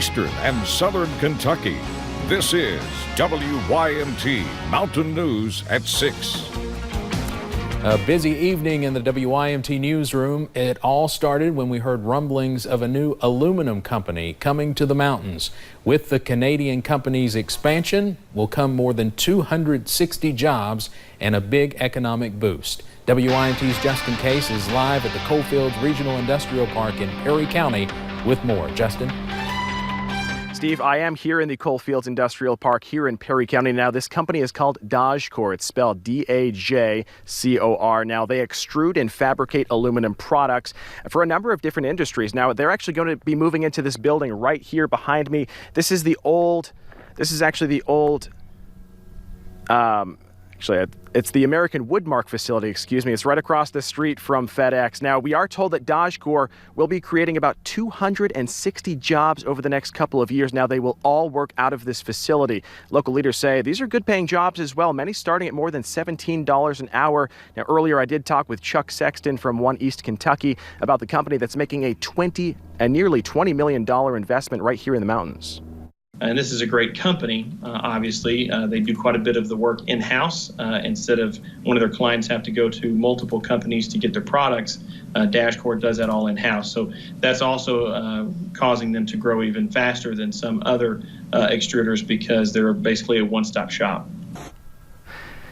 Eastern and Southern Kentucky. This is WYMT Mountain News at 6. A busy evening in the WYMT newsroom. It all started when we heard rumblings of a new aluminum company coming to the mountains. With the Canadian company's expansion will come more than 260 jobs and a big economic boost. WYMT's Justin Case is live at the Coalfields Regional Industrial Park in Perry County with more. Justin? Steve, I am here in the Coalfields Industrial Park here in Perry County. Now, this company is called Dajcor. It's spelled D-A-J-C-O-R. Now, they extrude and fabricate aluminum products for a number of different industries. Now, they're actually going to be moving into this building right here behind me. This is actually the old, it's the American Woodmark facility, excuse me. It's right across the street from FedEx. Now, we are told that Dajcor will be creating about 260 jobs over the next couple of years. Now, they will all work out of this facility. Local leaders say these are good-paying jobs as well, many starting at more than $17 an hour. Now, earlier I did talk with Chuck Sexton from One East Kentucky about the company that's making a nearly $20 million investment right here in the mountains. And this is a great company. Obviously, they do quite a bit of the work in-house. Instead of one of their clients have to go to multiple companies to get their products, Dajcor does that all in-house. So that's also causing them to grow even faster than some other extruders because they're basically a one-stop shop.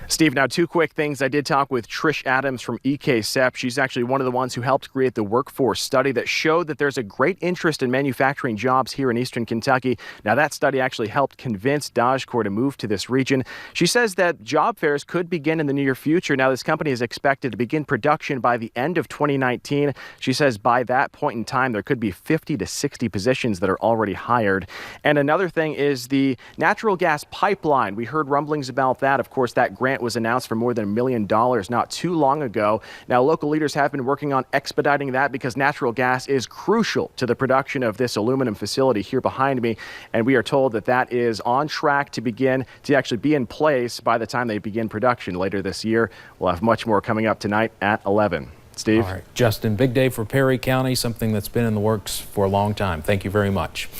Steve, now two quick things. I did talk with Trish Adams from EKSEP. She's actually one of the ones who helped create the workforce study that showed that there's a great interest in manufacturing jobs here in Eastern Kentucky. Now, that study actually helped convince Dajcor to move to this region. She says that job fairs could begin in the near future. Now, this company is expected to begin production by the end of 2019. She says by that point in time, there could be 50 to 60 positions that are already hired. And another thing is the natural gas pipeline. We heard rumblings about that. Of course, that grant was announced for more than $1 million not too long ago. Now, local leaders have been working on expediting that because natural gas is crucial to the production of this aluminum facility here behind me. And we are told that that is on track to actually be in place by the time they begin production later this year. We'll have much more coming up tonight at 11. Steve? All right, Justin, big day for Perry County, something that's been in the works for a long time. Thank you very much.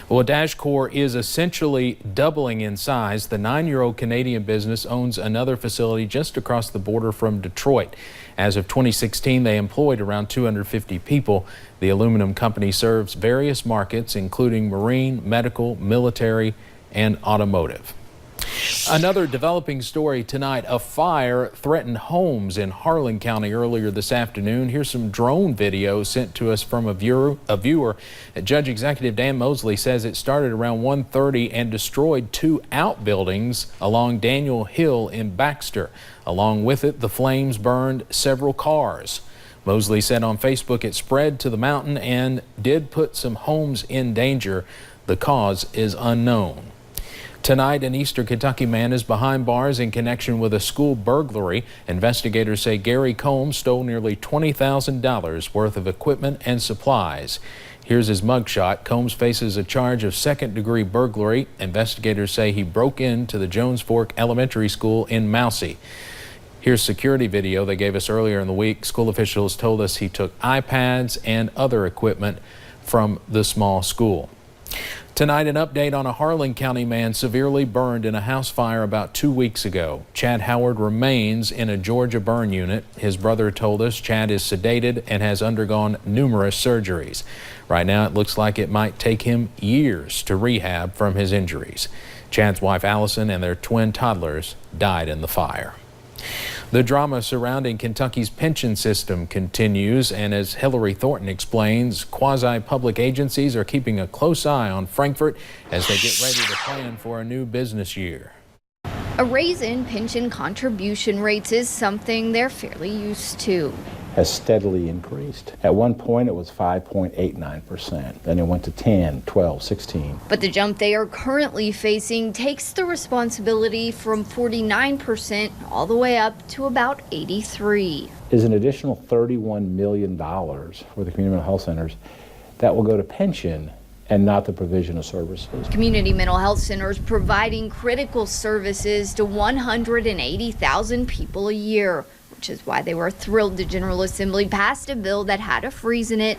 Well, Dajcor is essentially doubling in size. The 9-year-old Canadian business owns another facility just across the border from Detroit. As of 2016, they employed around 250 people. The aluminum company serves various markets, including marine, medical, military, and automotive. Another developing story tonight. A fire threatened homes in Harlan County earlier this afternoon. Here's some drone video sent to us from a viewer. Judge Executive Dan Mosley says it started around 1:30 and destroyed 2 outbuildings along Daniel Hill in Baxter. Along with it, the flames burned several cars. Mosley said on Facebook it spread to the mountain and did put some homes in danger. The cause is unknown. Tonight, an Eastern Kentucky man is behind bars in connection with a school burglary. Investigators say Gary Combs stole nearly $20,000 worth of equipment and supplies. Here's his mugshot. Combs faces a charge of second-degree burglary. Investigators say he broke into the Jones Fork Elementary School in Mousy. Here's security video they gave us earlier in the week. School officials told us he took iPads and other equipment from the small school. Tonight, an update on a Harlan County man severely burned in a house fire about 2 weeks ago. Chad Howard remains in a Georgia burn unit. His brother told us Chad is sedated and has undergone numerous surgeries. Right now, it looks like it might take him years to rehab from his injuries. Chad's wife, Allison, and their twin toddlers died in the fire. The drama surrounding Kentucky's pension system continues, and as Hillary Thornton explains, quasi-public agencies are keeping a close eye on Frankfort as they get ready to plan for a new business year. A raise in pension contribution rates is something they're fairly used to. Has steadily increased. At one point it was 5.89%, then it went to 10, 12, 16. But the jump they are currently facing takes the responsibility from 49% all the way up to about 83%. Is an additional $31 million for the community mental health centers that will go to pension and not the provision of services. Community mental health centers providing critical services to 180,000 people a year, which is why they were thrilled the General Assembly passed a bill that had a freeze in it,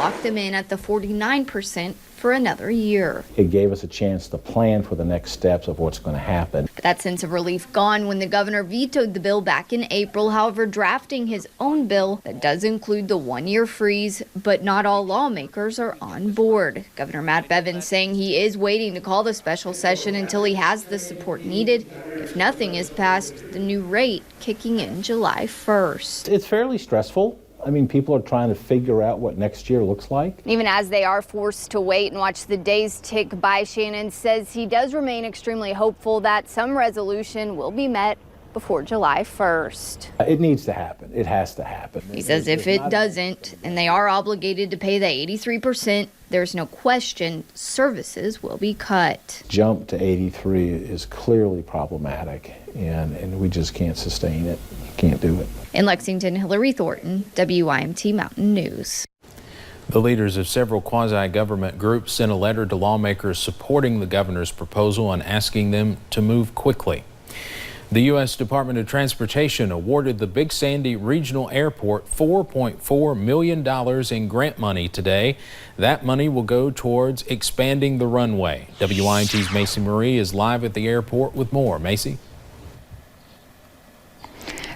locked them in at the 49% for another year. It gave us a chance to plan for the next steps of what's going to happen. But that sense of relief gone when the governor vetoed the bill back in April, however, drafting his own bill that does include the one-year freeze, but not all lawmakers are on board. Governor Matt Bevin saying he is waiting to call the special session until he has the support needed. If nothing is passed, the new rate kicking in July 1st. It's fairly stressful. I mean, people are trying to figure out what next year looks like. Even as they are forced to wait and watch the days tick by, Shannon says he does remain extremely hopeful that some resolution will be met before July 1st. It needs to happen. It has to happen. He says if it doesn't, and they are obligated to pay the 83%, there's no question services will be cut. Jump to 83 is clearly problematic, and we just can't sustain it. Can't do it. In Lexington, Hillary Thornton, WYMT Mountain News. The leaders of several quasi-government groups sent a letter to lawmakers supporting the governor's proposal and asking them to move quickly. The U.S. Department of Transportation awarded the Big Sandy Regional Airport $4.4 million in grant money today. That money will go towards expanding the runway. WYMT's Macy Marie is live at the airport with more. Macy?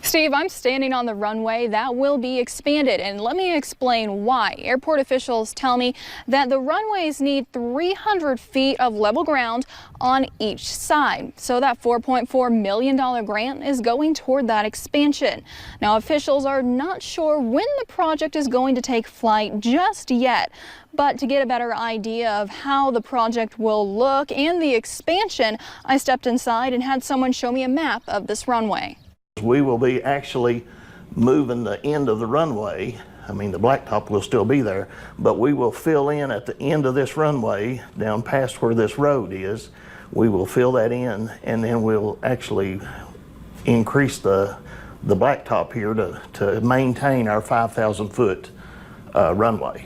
Steve, I'm standing on the runway that will be expanded, and let me explain why. Airport officials tell me that the runways need 300 feet of level ground on each side. So that $4.4 million grant is going toward that expansion. Now, officials are not sure when the project is going to take flight just yet. But to get a better idea of how the project will look and the expansion, I stepped inside and had someone show me a map of this runway. We will be actually moving the end of the runway. I mean, the blacktop will still be there, but we will fill in at the end of this runway down past where this road is. We will fill that in, and then we'll actually increase the blacktop here to maintain our 5,000 foot runway.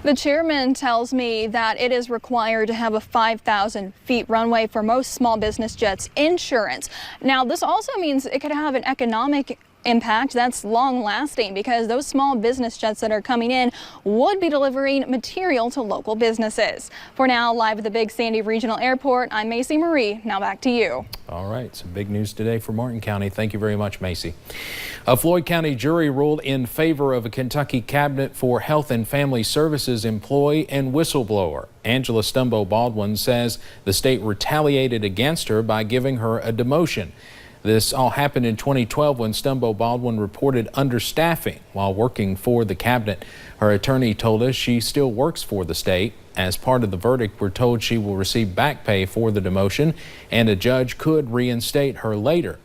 The chairman tells me that it is required to have a 5,000 feet runway for most small business jets insurance. Now, this also means it could have an economic impact that's long lasting because those small business jets that are coming in would be delivering material to local businesses. For now, live at the Big Sandy Regional Airport, I'm Macy Marie. Now back to you. All right, some big news today for Martin County. Thank you very much, Macy. A Floyd County jury ruled in favor of a Kentucky cabinet for Health and Family Services employee and whistleblower. Angela Stumbo Baldwin says the state retaliated against her by giving her a demotion. This all happened in 2012 when Stumbo Baldwin reported understaffing while working for the cabinet. Her attorney told us she still works for the state. As part of the verdict, we're told she will receive back pay for the demotion and a judge could reinstate her later.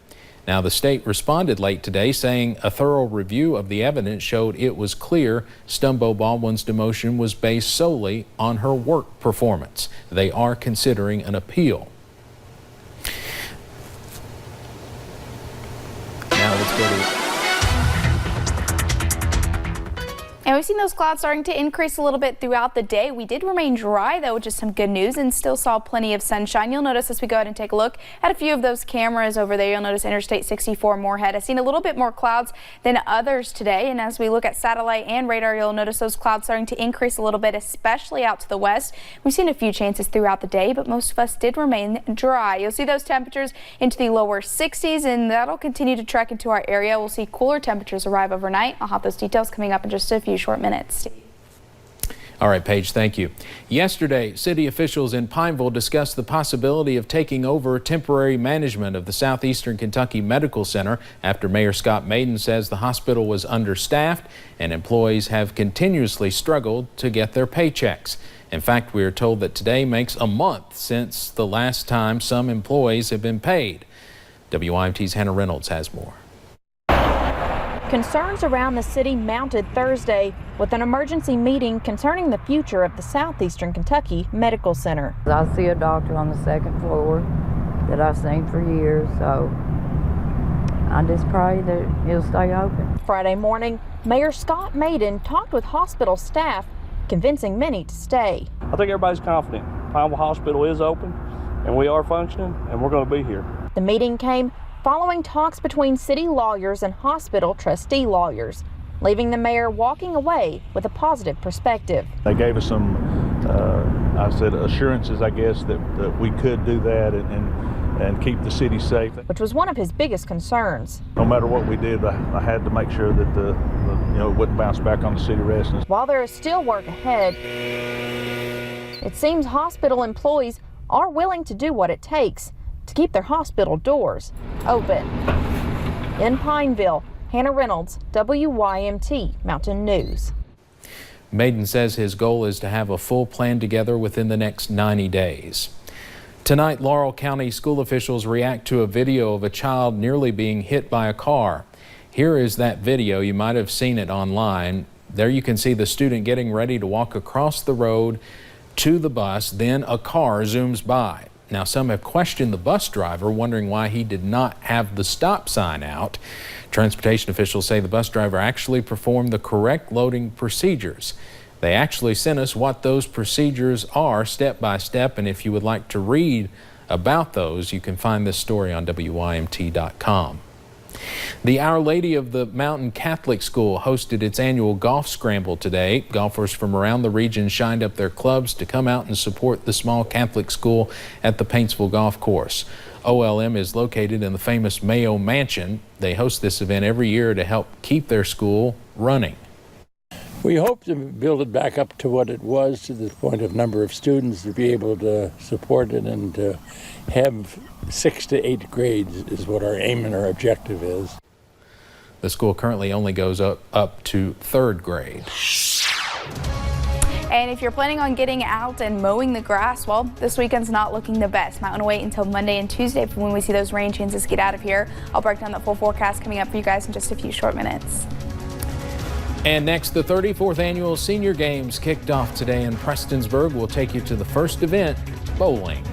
Now, the state responded late today saying a thorough review of the evidence showed it was clear Stumbo Baldwin's demotion was based solely on her work performance. They are considering an appeal. Now let's go to... And we've seen those clouds starting to increase a little bit throughout the day. We did remain dry, though, which is some good news, and still saw plenty of sunshine. You'll notice as we go ahead and take a look at a few of those cameras over there, you'll notice Interstate 64 Moorhead. I've seen a little bit more clouds than others today, and as we look at satellite and radar, you'll notice those clouds starting to increase a little bit, especially out to the west. We've seen a few chances throughout the day, but most of us did remain dry. You'll see those temperatures into the lower 60s, and that'll continue to trek into our area. We'll see cooler temperatures arrive overnight. I'll have those details coming up in just a few short minutes. All right, Paige, thank you. Yesterday, city officials in Pineville discussed the possibility of taking over temporary management of the Southeastern Kentucky Medical Center after Mayor Scott Maiden says the hospital was understaffed and employees have continuously struggled to get their paychecks. In fact, we are told that today makes a month since the last time some employees have been paid. WYMT's Hannah Reynolds has more. Concerns around the city mounted Thursday with an emergency meeting concerning the future of the Southeastern Kentucky Medical Center. I see a doctor on the second floor that I've seen for years, so I just pray that it'll stay open. Friday morning, Mayor Scott Maiden talked with hospital staff, convincing many to stay. I think everybody's confident. Pineville Hospital is open, and we are functioning, and we're going to be here. The meeting came following talks between city lawyers and hospital trustee lawyers. leaving the mayor walking away with a positive perspective. They gave us some, assurances, I guess, that we could do that and keep the city safe. Which was one of his biggest concerns. No matter what we did, I had to make sure that it wouldn't bounce back on the city residents. While there is still work ahead, it seems hospital employees are willing to do what it takes to keep their hospital doors open. In Pineville, Hannah Reynolds, WYMT Mountain News. Maiden says his goal is to have a full plan together within the next 90 days. Tonight, Laurel County school officials react to a video of a child nearly being hit by a car. Here is that video. You might have seen it online. There you can see the student getting ready to walk across the road to the bus. Then a car zooms by. Now, some have questioned the bus driver, wondering why he did not have the stop sign out. Transportation officials say the bus driver actually performed the correct loading procedures. They actually sent us what those procedures are step by step, and if you would like to read about those, you can find this story on WYMT.com. The Our Lady of the Mountain Catholic School hosted its annual golf scramble today. Golfers from around the region shined up their clubs to come out and support the small Catholic school at the Paintsville Golf Course. OLM is located in the famous Mayo Mansion. They host this event every year to help keep their school running. We hope to build it back up to what it was, to the point of number of students, to be able to support it and to have 6 to 8 grades is what our aim and our objective is. The school currently only goes up to 3rd grade. And if you're planning on getting out and mowing the grass, well, this weekend's not looking the best. Might want to wait until Monday and Tuesday for when we see those rain chances get out of here. I'll break down that full forecast coming up for you guys in just a few short minutes. And next, the 34th annual Senior Games kicked off today in Prestonsburg. We'll take you to the first event, bowling.